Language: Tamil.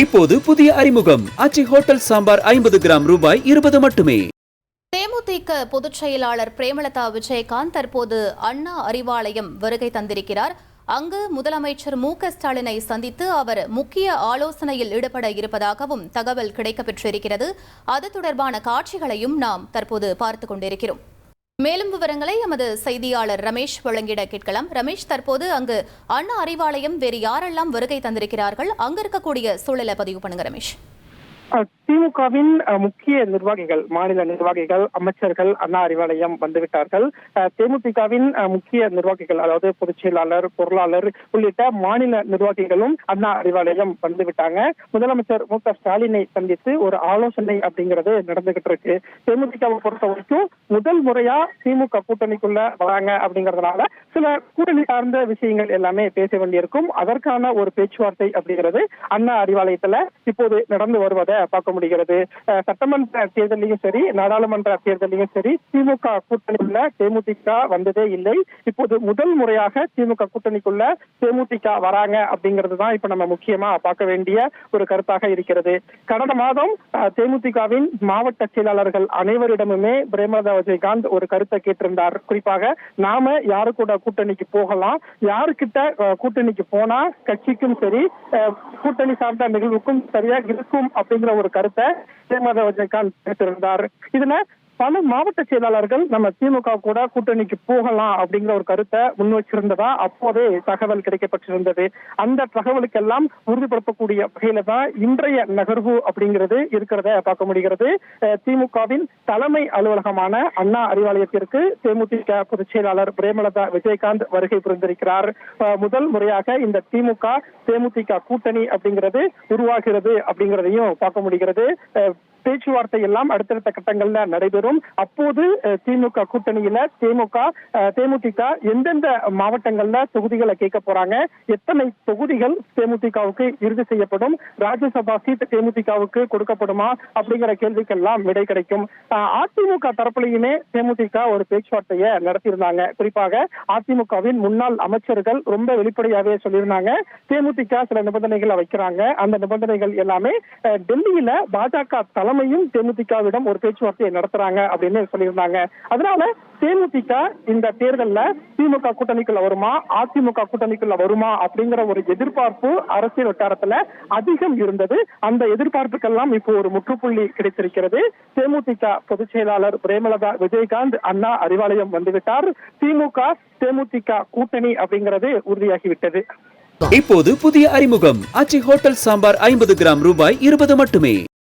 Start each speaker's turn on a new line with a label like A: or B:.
A: இப்போது புதிய அறிமுகம் ஆச்சி ஹோட்டல் சாம்பார் 50 கிராம் ரூபாய் 20 மட்டுமே.
B: தேமுதிக பொதுச் செயலாளர் பிரேமலதா விஜயகாந்த் தற்போது அண்ணா அறிவாலயம் வருகை தந்திருக்கிறார். அங்கு முதலமைச்சர் மு.க.ஸ்டாலினை சந்தித்து அவர் முக்கிய ஆலோசனையில் ஈடுபட இருப்பதாகவும் தகவல் கிடைக்கப்பெற்றிருக்கிறது. அது தொடர்பான காட்சிகளையும் நாம் தற்போது பார்த்துக் கொண்டிருக்கிறோம். மேலும் விவரங்களை எமது செய்தியாளர் ரமேஷ் வழங்கிட கேட்கலாம். ரமேஷ், தற்போது அங்கு அண்ணா அறிவாலயம் வேறு யாரெல்லாம் வருகை தந்திருக்கிறார்கள், அங்கு இருக்கக்கூடிய சூழலை பதிவு பண்ணுங்க ரமேஷ்.
C: திமுகவின் முக்கிய நிர்வாகிகள், மாநில நிர்வாகிகள், அமைச்சர்கள் அண்ணா அறிவாலயம் வந்துவிட்டார்கள். தேமுதிகவின் முக்கிய நிர்வாகிகள், அதாவது பொதுச் செயலாளர், பொருளாளர் உள்ளிட்ட மாநில நிர்வாகிகளும் அண்ணா அறிவாலயம் வந்துவிட்டாங்க. முதலமைச்சர் மு.க.ஸ்டாலினை சந்தித்து ஒரு ஆலோசனை அப்படிங்கிறது நடந்துகிட்டு இருக்கு. தேமுதிகவை பொறுத்த வரைக்கும் முதல் முறையா திமுக கூட்டணிக்குள்ள வராங்க அப்படிங்கறதுனால சில கூட்டணி சார்ந்த விஷயங்கள் எல்லாமே பேச வேண்டியிருக்கும். அதற்கான ஒரு பேச்சுவார்த்தை அப்படிங்கிறது அண்ணா அறிவாலயத்துல இப்போது நடந்து வருவதை பார்க்க முடிகிறது. சட்டமன்ற தேர்தலையும் சரி, நாடாளுமன்ற தேர்தலையும் சரி, திமுக கூட்டணிக்குள்ள தேமுதிக வந்ததே இல்லை. இப்போது முதல் முறையாக திமுக கூட்டணிக்குள்ள தேமுதிக வராங்க அப்படிங்கிறது தான் இப்ப நம்ம முக்கியமா பார்க்க வேண்டிய ஒரு கருத்தாக இருக்கிறது. கடந்த மாதம் தேமுதிகவின் மாவட்ட செயலாளர்கள் அனைவரிடமுமே பிரேமலதா விஜயகாந்த் ஒரு கருத்தை கேட்டிருந்தார். குறிப்பாக நாம யாரு கூட கூட்டணிக்கு போகலாம், யாருக்கிட்ட கூட்டணிக்கு போனா கட்சிக்கும் சரி கூட்டணி சார்ந்த நிகழ்வுக்கும் சரியா இருக்கும் அப்படிங்கிற ஒரு கருத்தை பிரேமலதா விஜயகாந்த் கேட்டிருந்தார். இதுல பல மாவட்ட செயலாளர்கள் நம்ம திமுக கூட கூட்டணிக்கு போகலாம் அப்படிங்கிற ஒரு கருத்தை முன் வச்சிருந்ததா அப்போதே தகவல் கிடைக்கப்பட்டிருந்தது. அந்த தகவலுக்கெல்லாம் உறுதிப்படுத்தக்கூடிய வகையில தான் இன்றைய நகர்வு அப்படிங்கிறது இருக்கிறத பார்க்க முடிகிறது. திமுகவின் தலைமை அலுவலகமான அண்ணா அறிவாலயத்திற்கு தேமுதிக பொதுச் செயலாளர் பிரேமலதா விஜயகாந்த் வருகை புரிந்திருக்கிறார். முதல் முறையாக இந்த திமுக தேமுதிக கூட்டணி அப்படிங்கிறது உருவாகிறது அப்படிங்கிறதையும் பார்க்க முடிகிறது. பேச்சுவார்த்தை எல்லாம் அடுத்தடுத்த கட்டங்கள்ல நடைபெறும். அப்போது திமுக கூட்டணியில தேமுதிக எந்தெந்த மாவட்டங்கள்ல தொகுதிகளை கேட்க போறாங்க, எத்தனை தொகுதிகள் தேமுதிகவுக்கு இறுதி செய்யப்படும், ராஜ்யசபா சீட் தேமுதிகவுக்கு கொடுக்கப்படுமா அப்படிங்கிற கேள்விக்கெல்லாம் விடை கிடைக்கும். அதிமுக தரப்புலையுமே தேமுதிக ஒரு பேச்சுவார்த்தையை நடத்தியிருந்தாங்க. குறிப்பாக அதிமுகவின் முன்னாள் அமைச்சர்கள் ரொம்ப வெளிப்படையாவே சொல்லியிருந்தாங்க, தேமுதிக சில நிபந்தனைகளை வைக்கிறாங்க. அந்த நிபந்தனைகள் எல்லாமே டெல்லியில பாஜக தலைமையும் தேமுதிகவிடம் ஒரு பேச்சுவார்த்தையை நடத்துறாங்க அப்படின்னு சொல்லியிருந்தாங்க. அதனால தேமுதிக இந்த தேர்தல்ல திமுக கூட்டணிக்குள்ள வருமா, அதிமுக கூட்டணிக்குள்ள வருமா அப்படிங்கிற ஒரு எதிர்பார்ப்பு அரசியல் வட்டாரத்துல அதிகம் இருந்தது. அந்த எதிர்பார்ப்புக்கெல்லாம் இப்போ ஒரு முற்றுப்புள்ளி கிடைத்திருக்கிறது. தேமுதிக பொதுச் செயலாளர் பிரேமலதா விஜயகாந்த் அண்ணா அறிவாலயம் வந்துவிட்டார். தேமுதிக கூட்டணி அப்படிங்கிறது உறுதியாகிவிட்டது.
A: இப்போது புதிய அறிமுகம் ஆச்சி ஹோட்டல் சாம்பார் 50 கிராம் ரூபாய் 20 மட்டுமே.